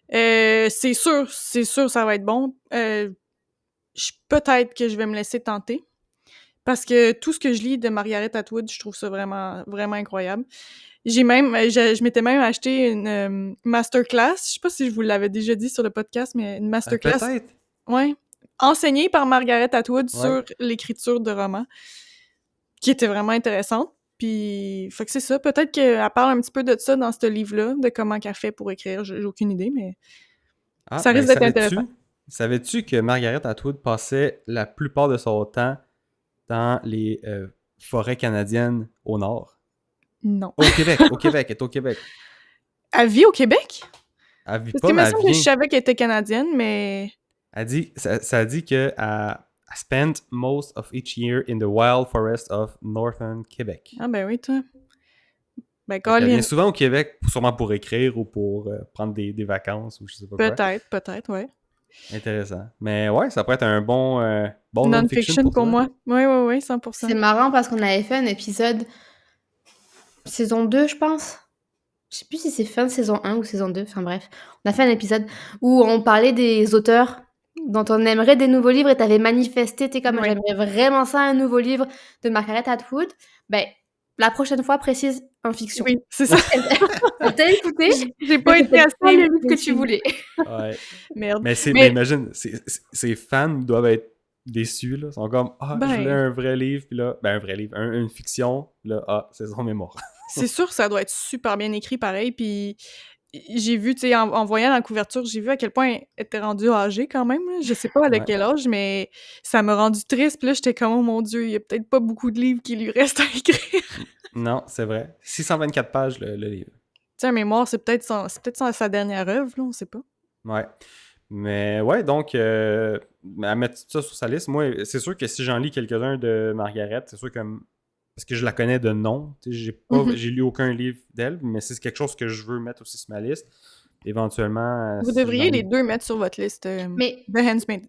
C'est sûr, ça va être bon. Peut-être que je vais me laisser tenter. Parce que tout ce que je lis de Margaret Atwood, je trouve ça vraiment, vraiment incroyable. Je m'étais même acheté une masterclass. Je sais pas si je vous l'avais déjà dit sur le podcast, mais une masterclass. Peut-être. Ouais. Enseignée par Margaret Atwood sur l'écriture de romans, qui était vraiment intéressante. Puis, fait que c'est ça. Peut-être qu'elle parle un petit peu de ça dans ce livre-là, de comment qu'elle fait pour écrire. J'ai aucune idée, mais ça risque d'être intéressant. Savais-tu que Margaret Atwood passait la plupart de son temps dans les forêts canadiennes au nord? Non. Au Québec, elle est au Québec. Elle vit au Québec? Elle vit Parce pas, mais elle vient. Je savais qu'elle était canadienne, mais... Ça dit qu'elle spent most of each year in the wild forest of northern Québec. Ah ben oui, toi. Ben, elle vient souvent au Québec, sûrement pour écrire ou pour prendre des vacances ou je sais pas quoi. Peut-être, ouais. Intéressant. Mais ouais, ça pourrait être un bon non-fiction pour moi. Oui, 100%. C'est marrant parce qu'on avait fait un épisode saison 2, je pense. Je sais plus si c'est fin de saison 1 ou saison 2. Enfin bref, on a fait un épisode où on parlait des auteurs dont on aimerait des nouveaux livres et t'avais manifesté, t'es comme j'aimerais vraiment ça, un nouveau livre de Margaret Atwood. Ben, la prochaine fois, précise en fiction. Oui, c'est ça. T'as écouté? J'ai pas été assez le livre que tu voulais. Ouais. Merde. Mais imagine, ces fans doivent être déçus, là. Ils sont comme, je voulais un vrai livre, puis là, un vrai livre, une fiction, là, c'est son mémoire. C'est sûr que ça doit être super bien écrit pareil, puis j'ai vu, tu sais, en voyant la couverture, j'ai vu à quel point elle était rendue âgée quand même, là. Je sais pas à quel âge, mais ça m'a rendu triste, puis là, j'étais comme, oh mon Dieu, il y a peut-être pas beaucoup de livres qui lui restent à écrire. Non, c'est vrai. 624 pages, le livre. Tu sais, un mémoire, c'est peut-être sa dernière œuvre, là, on sait pas. Ouais. Mais ouais, donc, à mettre ça sur sa liste, moi, c'est sûr que si j'en lis quelques-uns de Margaret, c'est sûr que... Parce que je la connais de nom. J'ai lu aucun livre d'elle, mais c'est quelque chose que je veux mettre aussi sur ma liste. Éventuellement... Vous devriez les deux mettre sur votre liste. Mais... The Handmaid's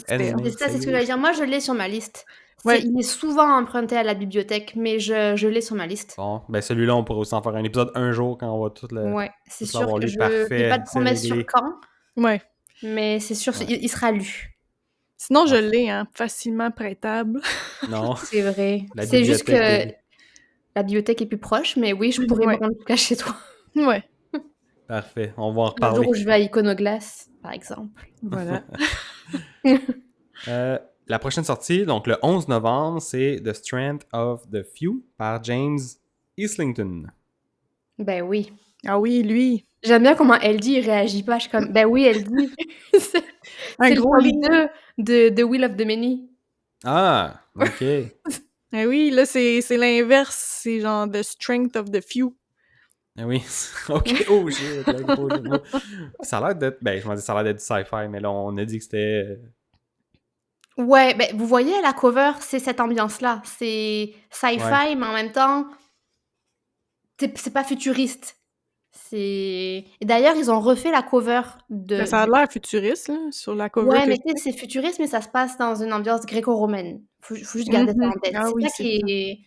Tale. C'est ça, c'est ce que j'allais dire. Moi, je l'ai sur ma liste. Ouais. Il est souvent emprunté à la bibliothèque, mais je l'ai sur ma liste. Bon, ben celui-là, on pourrait aussi en faire un épisode un jour quand on va Ouais, c'est tous sûr l'avoir que lu. je fais pas Parfait, de c'est promesses sur réglé. quand, Ouais. mais c'est sûr, Ouais. il sera lu. Sinon, je Parfait. l'ai, hein, facilement prêtable. Non, C'est vrai. la C'est juste bibliothèque, que baby. la bibliothèque est plus proche, mais oui, je pourrais me Ouais. rendre jusqu'à chez toi. Ouais. Parfait, on va en Un jour reparler. où je vais à Iconoglass, par exemple. Voilà. La prochaine sortie, donc le 11 novembre, c'est The Strength of the Few par James Islington. Ben oui. Ah oui, lui. J'aime bien comment elle dit, il réagit pas. Je suis comme, ben oui, elle dit. c'est Un c'est le gros tome livre. 2 de The Will of the Many. Ah, ok. Ah oui, là, c'est l'inverse. C'est genre The Strength of the Few. Ah oui, ok, oh shit, le gros jeu de mots. Ça a l'air d'être, ben je m'en dis ça a l'air d'être du sci-fi, mais là on a dit que c'était... Ouais, ben vous voyez, la cover, c'est cette ambiance-là. C'est sci-fi, Ouais. mais en même temps, c'est pas futuriste. Et d'ailleurs, ils ont refait la cover Ben, ça a l'air futuriste, là, sur la cover Ouais, que mais je tu sais, c'est futuriste, mais ça se passe dans une ambiance gréco-romaine. Faut juste garder ça en tête. Ah C'est oui, ça c'est qui ça. est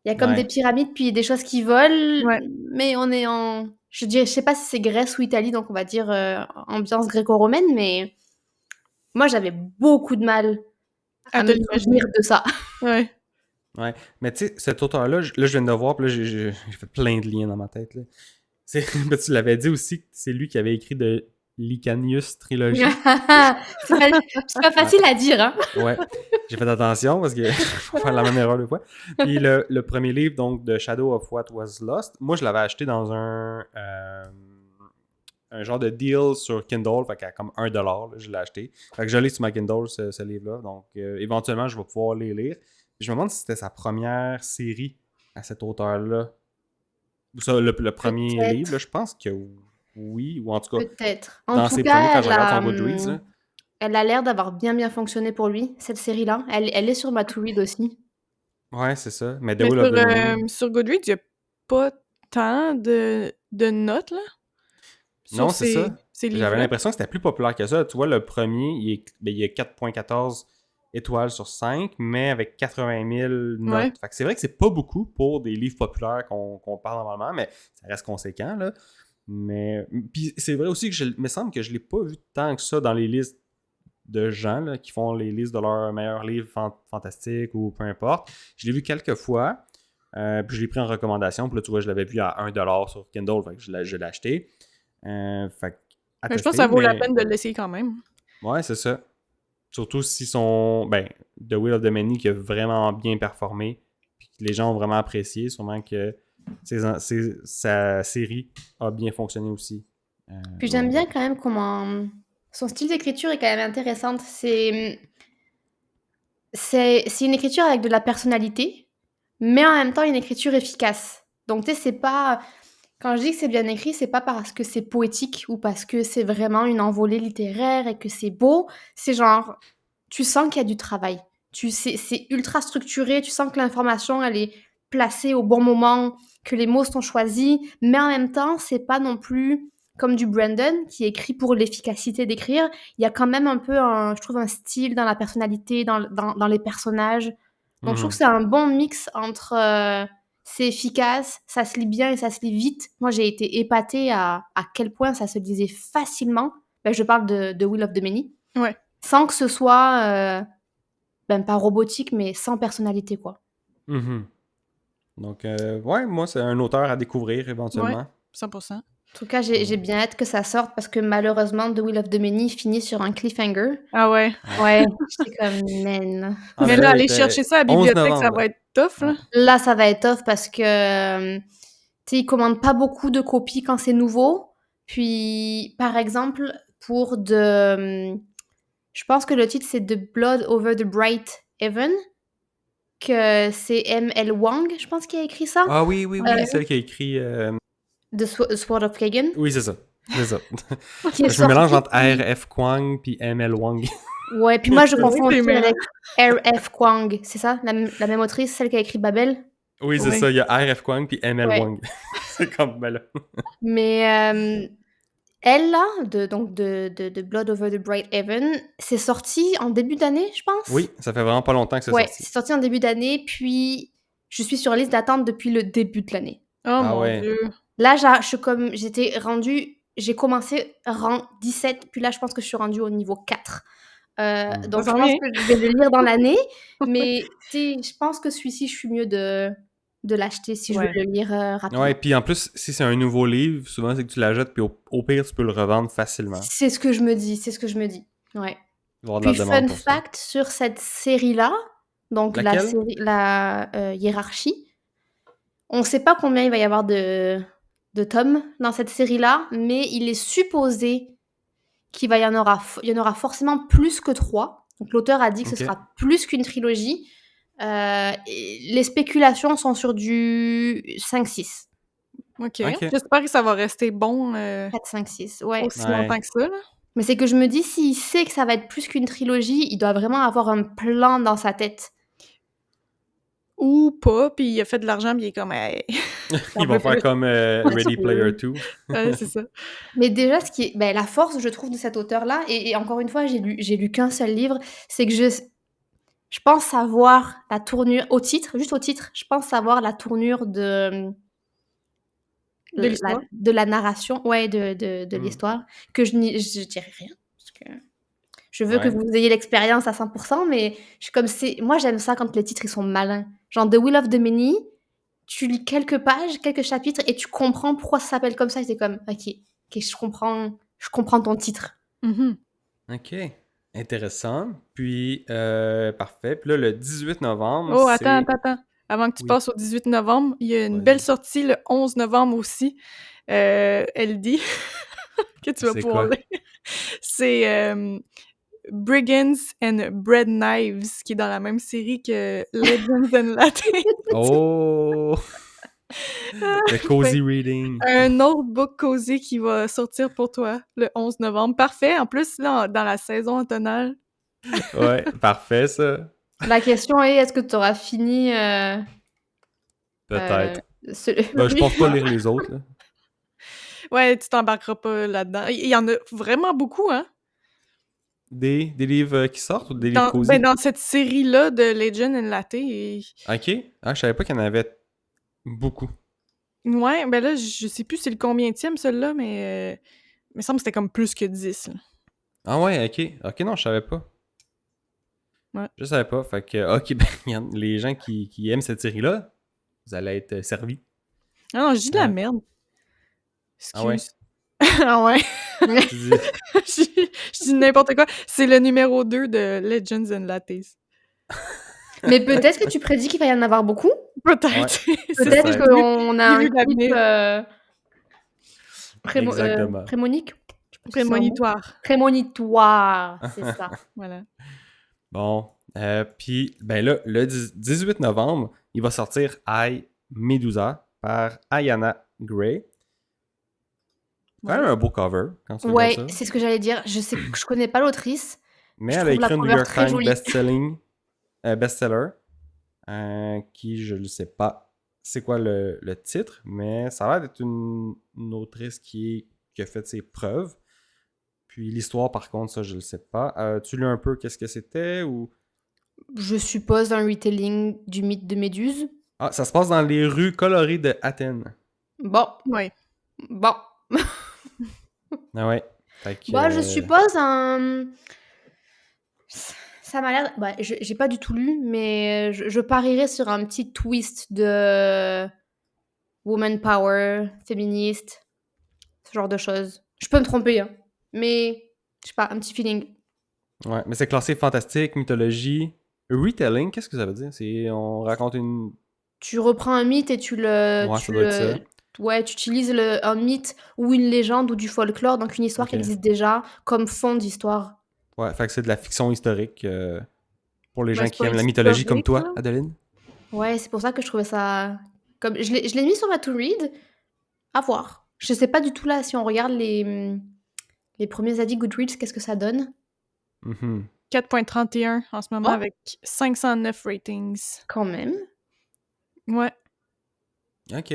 il y a comme des Ouais. pyramides, puis des choses qui volent, Ouais. mais on est en je sais pas si c'est Grèce ou Italie, donc on va dire, ambiance gréco-romaine, mais moi, j'avais beaucoup de mal À à te me souvenir l'imaginer. de ça. Ouais. Ouais. Mais tu sais, cet auteur-là, là, je viens de le voir, puis là, j'ai fait plein de liens dans ma tête. Là. Ben, tu l'avais dit aussi que c'est lui qui avait écrit de Licanius Trilogy. C'est pas facile à dire, hein. Ouais. J'ai fait attention parce que faut faire la même erreur deux fois. Puis le premier livre, donc, de Shadow of What Was Lost, moi, je l'avais acheté dans un genre de deal sur Kindle, fait qu'à comme $1, là, je l'ai acheté. Fait que je l'ai sur ma Kindle, ce livre-là. Donc, éventuellement, je vais pouvoir les lire. Puis je me demande si c'était sa première série à cet auteur-là. Ou ça, le premier livre, là, Peut-être, je pense que oui. Ou en tout cas, peut-être. En dans tout ses premiers, cas, quand je regarde son Goodreads, là. elle a l'air d'avoir bien fonctionné pour lui, cette série-là. Elle est sur ma to read aussi. Ouais, c'est ça. Mais The Mais Will of the Many. sur Goodreads, il y a pas tant de notes, là, sur Non, c'est ça. ces J'avais livres-là. l'impression que c'était plus populaire que ça. Tu vois, le premier, il y a 4.14 étoiles sur 5, mais avec 80 000 notes. Ouais. Fait que c'est vrai que c'est pas beaucoup pour des livres populaires qu'on parle normalement, mais ça reste conséquent, là. Mais puis c'est vrai aussi que il me semble que je l'ai pas vu tant que ça dans les listes de gens là, qui font les listes de leurs meilleurs livres fantastiques ou peu importe. Je l'ai vu quelques fois, puis je l'ai pris en recommandation. Puis là, tu vois, je l'avais vu à $1 sur Kindle, fait que je l'ai acheté. Fait que, à Mais je pense que tester, ça vaut la mais peine de le laisser quand même. ouais, c'est ça. Surtout si son, ben, The Will of the Many qui a vraiment bien performé, puis que les gens ont vraiment apprécié, sûrement que sa série a bien fonctionné aussi. Puis j'aime bien quand même comment son style d'écriture est quand même intéressante. C'est une écriture avec de la personnalité, mais en même temps une écriture efficace. Donc tu sais, c'est pas quand je dis que c'est bien écrit, c'est pas parce que c'est poétique ou parce que c'est vraiment une envolée littéraire et que c'est beau. C'est genre, tu sens qu'il y a du travail. C'est ultra structuré, tu sens que l'information, elle est placée au bon moment, que les mots sont choisis, mais en même temps, c'est pas non plus comme du Brandon qui écrit pour l'efficacité d'écrire. Il y a quand même un peu, je trouve, un style dans la personnalité, dans les personnages. Donc je trouve que c'est un bon mix entre c'est efficace, ça se lit bien et ça se lit vite. Moi, j'ai été épatée à quel point ça se lisait facilement. Ben, je parle de Will of the Many. Ouais. Sans que ce soit, pas robotique, mais sans personnalité, quoi. Donc, ouais, moi, c'est un auteur à découvrir éventuellement. Ouais, 100%. En tout cas, j'ai bien hâte que ça sorte parce que malheureusement, The Will of the Many finit sur un cliffhanger. Ah ouais. Ouais, j'étais comme, man. Ah, Mais là, aller il était chercher ça à la 11 bibliothèque, ça novembre. va être tough, là. Là, ça va être tough parce que, tu sais, ils commandent pas beaucoup de copies quand c'est nouveau. Puis, par exemple, je pense que le titre, c'est The Blood Over the Bright Heaven, que c'est M.L. Wang, je pense, qui a écrit ça. Ah oui, celle qui a écrit... Sword of Kagan. Oui, c'est ça. C'est ça. Qui est Je me mélange sorti, entre R.F. Kwang puis M.L. Wang. Ouais, puis moi, je Oui, confonds t'es aussi mélange. avec R.F. Kwang. C'est ça, la même autrice, celle qui a écrit Babel. Oui, c'est Ouais. ça. Il y a R.F. Kwang puis M.L. Ouais. Wang. C'est comme, ben là. Mais Elle, là, de Blood Over the Bright Heaven, c'est sorti en début d'année, je pense? Oui, ça fait vraiment pas longtemps que c'est Ouais, sorti. c'est sorti en début d'année, puis je suis sur la liste d'attente depuis le début de l'année. Oh Ah mon ouais. Dieu. Là, j'étais rendue, j'ai commencé rang 17, puis là, je pense que je suis rendue au niveau 4. Donc je Ça sent pense bien. que je vais le lire dans l'année, mais tu sais, je pense que celui-ci, je suis mieux de l'acheter si je veux Ouais. le lire Ouais, rapidement. puis en plus, si c'est un nouveau livre, souvent c'est que tu l'achètes, puis au pire, tu peux le revendre facilement. C'est ce que je me dis, c'est ce que je me dis. Ouais. Il va y avoir de la Puis demande fun pour ça. fact sur cette série-là, donc Laquelle? la hiérarchie, on sait pas combien il va y avoir de tomes dans cette série-là, mais il est supposé qu'il va y en aura forcément plus que 3. Donc l'auteur a dit que ce Ok. sera plus qu'une trilogie. Et les spéculations sont sur du 5-6. OK. Ok. J'espère que ça va rester bon 4-5-6, ouais. aussi Ouais. longtemps que ça, là. Mais c'est que je me dis, s'il sait que ça va être plus qu'une trilogie, il doit vraiment avoir un plan dans sa tête. Ou pas, puis il a fait de l'argent, puis il est comme hey. Ils vont faire comme Ready Player 2. Ouais, c'est ça. Mais déjà, la force, je trouve, de cet auteur-là, et encore une fois, j'ai lu qu'un seul livre, c'est que je pense savoir la tournure, juste au titre, je pense savoir la tournure De l'histoire. de la narration, ouais, de Mm. l'histoire, que je dirais rien. Parce que je veux que Ouais. vous ayez l'expérience à 100%, mais moi, j'aime ça quand les titres, ils sont malins. Genre The Will of the Many, tu lis quelques pages, quelques chapitres, et tu comprends pourquoi ça s'appelle comme ça, et c'est comme, ok, je comprends ton titre. Mhm. Ok. Intéressant. Puis, parfait. Puis là, le 18 novembre, Oh, c'est... attends. Avant que tu Oui. passes au 18 novembre, il y a une Vas-y. belle sortie le 11 novembre aussi. Elle dit que tu vas C'est pouvoir quoi? lire. C'est Brigands and Bread Knives, qui est dans la même série que Legends and Latte. Oh! Le cozy reading. Un autre book cozy qui va sortir pour toi le 11 novembre. Parfait. En plus, là, dans la saison automnale. Ouais, parfait, ça. La question est, est-ce que tu auras fini Peut-être. ce... Ben, je Oui. pense pas lire les autres, là. Ouais, tu t'embarqueras pas là-dedans. Il y en a vraiment beaucoup, hein? Des livres qui sortent ou des livres cozy? Dans cette série-là de Legend and Latte. Ok. Ah, je savais pas qu'il y en avait beaucoup. Ouais, ben là, je sais plus c'est le combienième, celui-là, mais il me semble que c'était comme plus que 10. Là. Ah ouais, ok. Ok, non, je savais pas. Ouais. Je savais pas. Fait que, ok, ben, regarde, les gens qui aiment cette série-là, vous allez être servis. Ah non, je dis de la merde. Ah ouais. Excuse. Ah ouais. Tu dis... je dis n'importe quoi. C'est le numéro 2 de Legends and Lattes. Mais peut-être que tu prédis qu'il va y en avoir beaucoup. Peut-être. Ouais. C'est Peut-être ça. qu'on a J'ai un vu clip l'avenir. Exactement. prémonique. Je sais pas si c'est un mot. Prémonitoire. Prémonitoire, c'est ça. Voilà. Bon. Puis, ben là, le 18 novembre, il va sortir I, Medusa par Ayana Gray. Quand même un beau cover, quand tu regardes Ouais, ça. c'est ce que j'allais dire. Je connais pas l'autrice. Mais Je elle a trouve la écrit un New cover York très Times jolie. bestseller, qui, je ne sais pas c'est quoi le titre, mais ça a l'air d'être une autrice qui a fait ses preuves. Puis l'histoire, par contre, ça, je le sais pas. Tu lis un peu qu'est-ce que c'était ou... Je suppose un retelling du mythe de Méduse. Ah, ça se passe dans les rues colorées de Athènes. Bon, Ouais. bon. Ah ouais. Fait que, Bah, je suppose un... Ça m'a l'air... Bah, j'ai pas du tout lu, mais je parierais sur un petit twist de woman power, féministe, ce genre de choses. Je peux me tromper, hein. Mais, je sais pas, un petit feeling. Ouais, mais c'est classé fantastique, mythologie. Retelling, qu'est-ce que ça veut dire? C'est on raconte une... Tu reprends un mythe et Ouais, ça doit être ça. Ouais, tu utilises un mythe ou une légende ou du folklore, donc une histoire qui Ok. existe déjà, comme fond d'histoire. Ouais, fait que c'est de la fiction historique pour les Ben, gens c'est qui pas aiment la mythologie comme historique, toi, là. Adeline. Ouais, c'est pour ça que je trouvais ça... Comme... Je l'ai mis sur ma to-read. À voir. Je sais pas du tout là, si on regarde les premiers avis Goodreads, qu'est-ce que ça donne? Mhm. 4.31 en ce moment Oh. avec 509 ratings. Quand même. Ouais. Ok.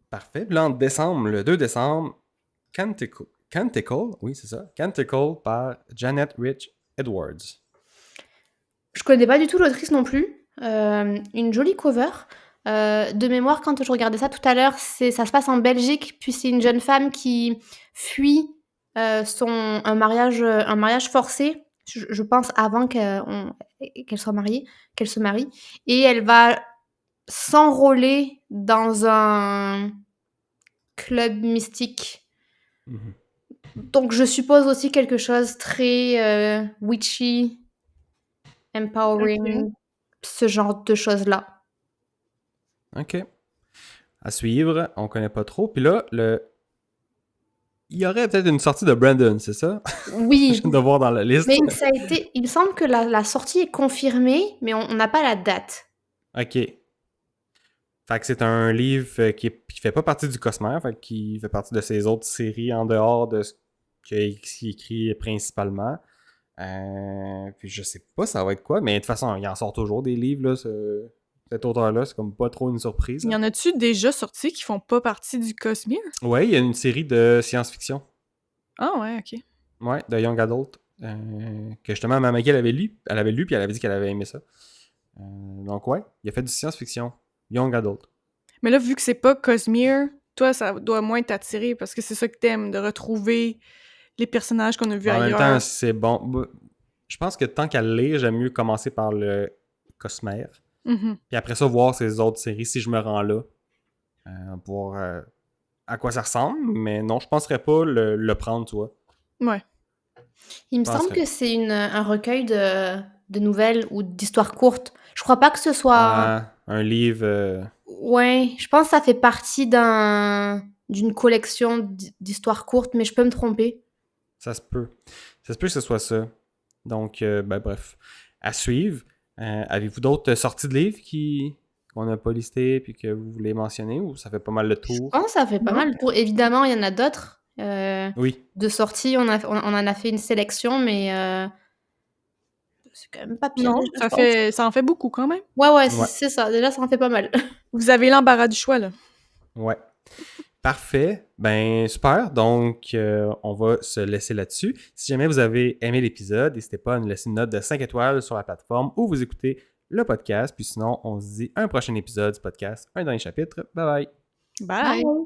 Parfait. Puis là, en décembre, le 2 décembre, Canticle, oui, c'est ça. Canticle par Janet Rich Edwards. Je connais pas du tout l'autrice non plus. Une jolie cover. De mémoire, quand je regardais ça tout à l'heure, ça se passe en Belgique, puis c'est une jeune femme qui fuit un mariage forcé, je pense avant qu'elle soit mariée, qu'elle se marie, et elle va s'enrôler dans un club mystique. Mhm. Donc je suppose aussi quelque chose très witchy, empowering, ce genre de choses-là. OK. À suivre, on connaît pas trop. Puis là, il y aurait peut-être une sortie de Brandon, c'est ça? Oui, Je viens de voir dans la liste. mais il me semble que la sortie est confirmée, mais on n'a pas la date. OK. Fait que c'est un livre qui fait pas partie du Cosmere, fait qui fait partie de ses autres séries en dehors de ce qu'il écrit principalement. Puis je sais pas ça va être quoi, mais de toute façon, il en sort toujours des livres, là, cet auteur-là, c'est comme pas trop une surprise. Il y en a-tu déjà sortis qui font pas partie du Cosmere? Ouais, il y a une série de science-fiction. Ah ouais, ok. Ouais, de Young Adult. Que justement, ma Maggie, elle avait lu puis elle avait dit qu'elle avait aimé ça. Donc ouais, il a fait du science-fiction. Young Adult. Mais là, vu que c'est pas Cosmere, toi, ça doit moins t'attirer parce que c'est ça que t'aimes, de retrouver les personnages qu'on a vus En ailleurs. même temps, c'est bon. Je pense que tant qu'à le lire, j'aime mieux commencer par le Cosmere. Mhm. Puis après ça, voir ces autres séries si je me rends là. Pour voir à quoi ça ressemble. Mais non, je penserais pas le prendre, tu vois. Ouais. Il me semble que c'est un recueil de nouvelles ou d'histoires courtes. Je crois pas que ce soit... Un livre... Ouais, je pense que ça fait partie d'une collection d'histoires courtes, mais je peux me tromper. Ça se peut. Ça se peut que ce soit ça. Donc, ben bref. À suivre. Avez-vous d'autres sorties de livres qu'on n'a pas listées puis que vous voulez mentionner ou ça fait pas mal le Je tour? pense que ça fait pas Non. mal le tour. Évidemment, il y en a d'autres Oui. de sorties. On en a fait une sélection, mais c'est quand même pas pire. Non, déjà, je pense. ça en fait beaucoup quand même. Ouais, Ouais. c'est ça. Déjà, ça en fait pas mal. Vous avez l'embarras du choix, là. Ouais. Parfait. Ben, super. Donc, on va se laisser là-dessus. Si jamais vous avez aimé l'épisode, n'hésitez pas à nous laisser une note de 5 étoiles sur la plateforme où vous écoutez le podcast. Puis sinon, on se dit à un prochain épisode du podcast, un dernier chapitre. Bye bye. Bye! Bye.